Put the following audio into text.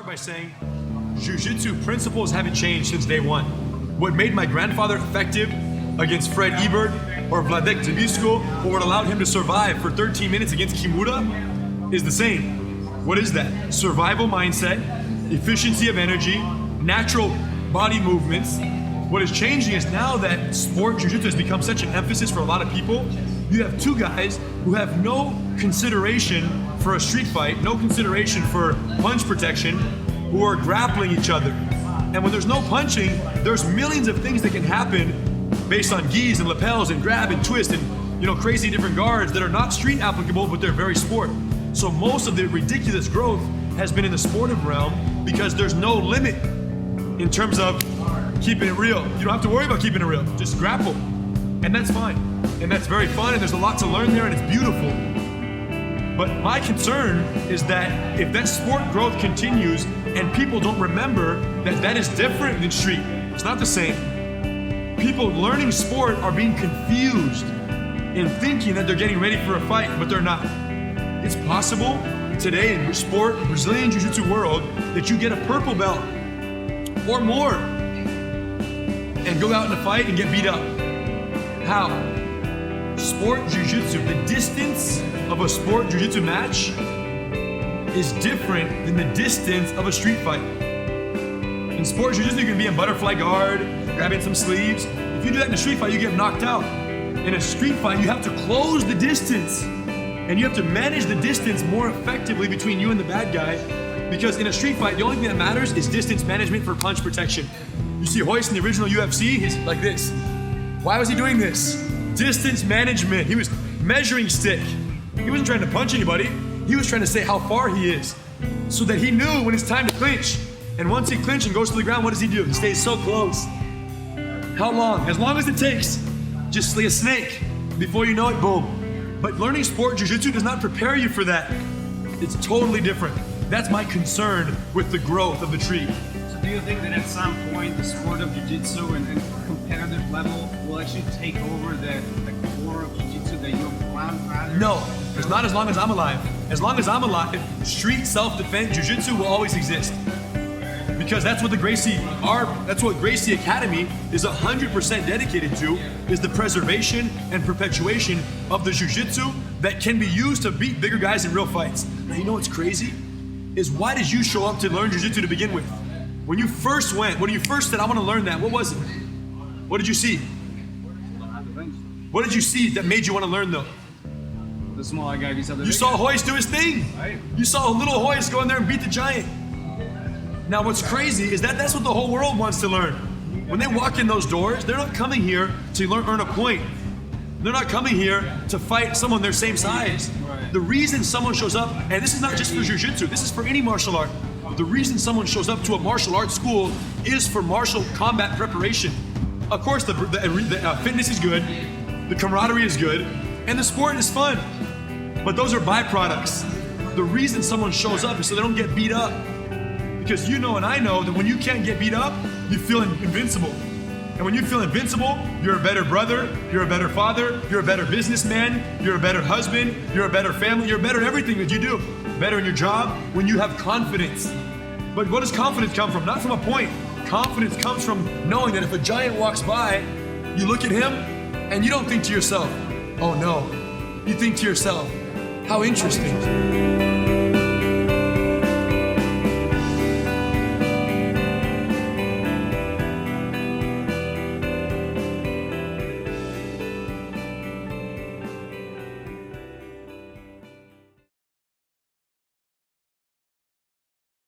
by saying Jiu-Jitsu principles haven't changed since day one. What made my grandfather effective against Fred Ebert or Wladek Zabisco, or what allowed him to survive for 13 minutes against Kimura is the same. What is that? Survival mindset, efficiency of energy, natural body movements. What is changing is now that sport Jiu-Jitsu has become such an emphasis for a lot of people, you have two guys who have no consideration for a street fight, no consideration for punch protection, who are grappling each other. And when there's no punching, there's millions of things that can happen based on gis and lapels and grab and twist and crazy different guards that are not street applicable, but they're very sport. So most of the ridiculous growth has been in the sportive realm because there's no limit in terms of keeping it real. You don't have to worry about keeping it real, just grapple. And that's fine. And that's very fun, and there's a lot to learn there, and it's beautiful. But my concern is that if that sport growth continues and people don't remember that that is different than street, it's not the same. People learning sport are being confused in thinking that they're getting ready for a fight, but they're not. It's possible today in sport, Brazilian Jiu-Jitsu world, that you get a purple belt or more and go out in a fight and get beat up. How? Sport Jiu-Jitsu, the distance of a sport Jiu-Jitsu match is different than the distance of a street fight. In sport Jiu-Jitsu, you can be in butterfly guard, grabbing some sleeves. If you do that in a street fight, you get knocked out. In a street fight, you have to close the distance, and you have to manage the distance more effectively between you and the bad guy, because in a street fight, the only thing that matters is distance management for punch protection. You see Royce in the original UFC, he's like this. Why was he doing this? Distance management. He was measuring stick. He wasn't trying to punch anybody. He was trying to say how far he is so that he knew when it's time to clinch. And once he clinches and goes to the ground, what does he do? He stays so close. How long? As long as it takes. Just like a snake. Before you know it, boom. But learning sport Jiu-Jitsu does not prepare you for that. It's totally different. That's my concern with the growth of the tree. So do you think that at some point the sport of Jiu-Jitsu and competitive level will actually take over the core of Jiu-Jitsu that your grandfather? No, it's not as long as I'm alive. As long as I'm alive, street self-defense Jiu-Jitsu will always exist. Because that's what that's what Gracie Academy is 100% dedicated to, is the preservation and perpetuation of the Jiu-Jitsu that can be used to beat bigger guys in real fights. Now, you know what's crazy? Is why did you show up to learn Jiu-Jitsu to begin with? When you first went, when you first said, I want to learn that, what was it? What did you see? What did you see that made you want to learn though? The smaller guy beats up the big You saw guy. Royce do his thing. Right. You saw a little Royce go in there and beat the giant. Now what's crazy is that that's what the whole world wants to learn. When they walk in those doors, they're not coming here to earn a point. They're not coming here to fight someone their same size. Right. The reason someone shows up, and this is not just for Jiu-Jitsu, this is for any martial art. The reason someone shows up to a martial arts school is for martial combat preparation. Of course, the fitness is good, the camaraderie is good, and the sport is fun. But those are byproducts. The reason someone shows up is so they don't get beat up. Because you know and I know that when you can't get beat up, you feel invincible. And when you feel invincible, you're a better brother, you're a better father, you're a better businessman, you're a better husband, you're a better family, you're better at everything that you do. Better in your job when you have confidence. But what does confidence come from? Not from a point. Confidence comes from knowing that if a giant walks by, you look at him and you don't think to yourself, oh no. You think to yourself, how interesting.